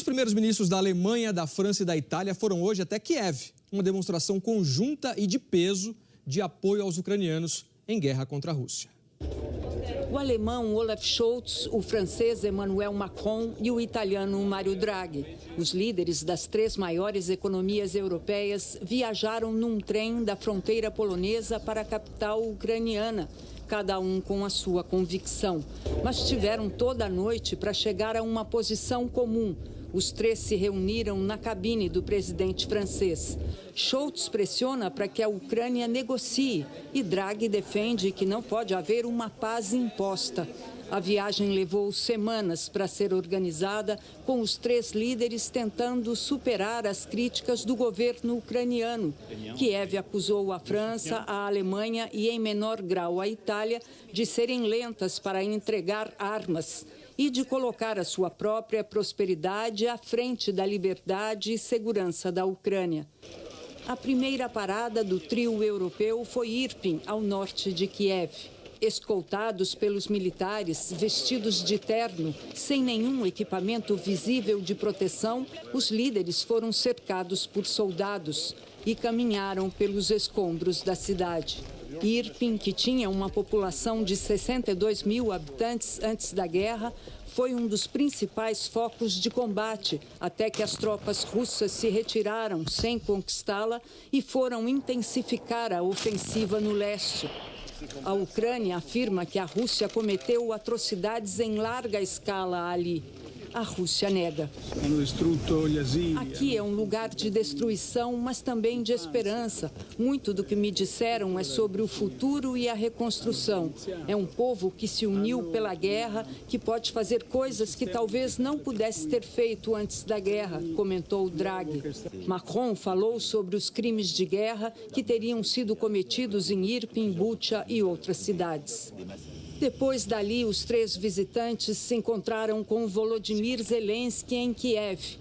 primeiros ministros da Alemanha, da França e da Itália foram hoje até Kiev, uma demonstração conjunta e de peso de apoio aos ucranianos em guerra contra a Rússia. O alemão Olaf Scholz, o francês Emmanuel Macron e o italiano Mario Draghi. Os líderes das 3 maiores economias europeias viajaram num trem da fronteira polonesa para a capital ucraniana, cada um com a sua convicção. Mas tiveram toda a noite para chegar a uma posição comum. Os 3 se reuniram na cabine do presidente francês. Scholz pressiona para que a Ucrânia negocie e Draghi defende que não pode haver uma paz imposta. A viagem levou semanas para ser organizada, com os 3 líderes tentando superar as críticas do governo ucraniano. Kiev acusou a França, a Alemanha e, em menor grau, a Itália, de serem lentas para entregar armas e de colocar a sua própria prosperidade à frente da liberdade e segurança da Ucrânia. A primeira parada do trio europeu foi Irpin, ao norte de Kiev. Escoltados pelos militares, vestidos de terno, sem nenhum equipamento visível de proteção, os líderes foram cercados por soldados e caminharam pelos escombros da cidade. Irpin, que tinha uma população de 62 mil habitantes antes da guerra, foi um dos principais focos de combate, até que as tropas russas se retiraram sem conquistá-la e foram intensificar a ofensiva no leste. A Ucrânia afirma que a Rússia cometeu atrocidades em larga escala ali. A Rússia nega. Aqui é um lugar de destruição, mas também de esperança. Muito do que me disseram é sobre o futuro e a reconstrução. É um povo que se uniu pela guerra, que pode fazer coisas que talvez não pudesse ter feito antes da guerra, comentou Draghi. Macron falou sobre os crimes de guerra que teriam sido cometidos em Irpin, Bucha e outras cidades. Depois dali, os 3 visitantes se encontraram com Volodymyr Zelensky em Kiev.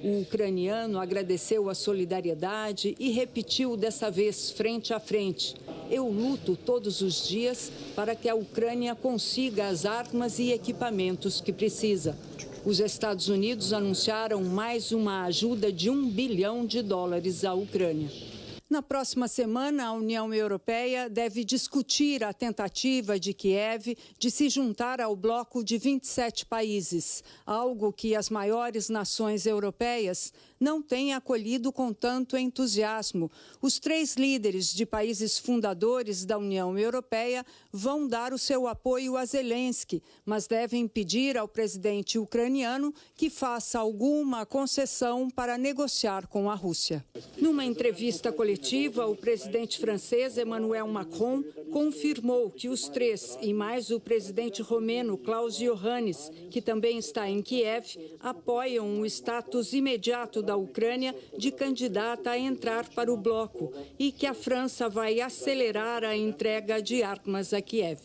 O ucraniano agradeceu a solidariedade e repetiu dessa vez, frente a frente: "Eu luto todos os dias para que a Ucrânia consiga as armas e equipamentos que precisa." Os Estados Unidos anunciaram mais uma ajuda de $1 bilhão à Ucrânia. Na próxima semana, a União Europeia deve discutir a tentativa de Kiev de se juntar ao bloco de 27 países, algo que as maiores nações europeias não têm acolhido com tanto entusiasmo. Os 3 líderes de países fundadores da União Europeia vão dar o seu apoio a Zelensky, mas devem pedir ao presidente ucraniano que faça alguma concessão para negociar com a Rússia. Numa entrevista coletiva, o presidente francês Emmanuel Macron confirmou que os 3 e mais o presidente romeno Klaus Iohannis, que também está em Kiev, apoiam o status imediato da Ucrânia de candidata a entrar para o bloco e que a França vai acelerar a entrega de armas a Kiev.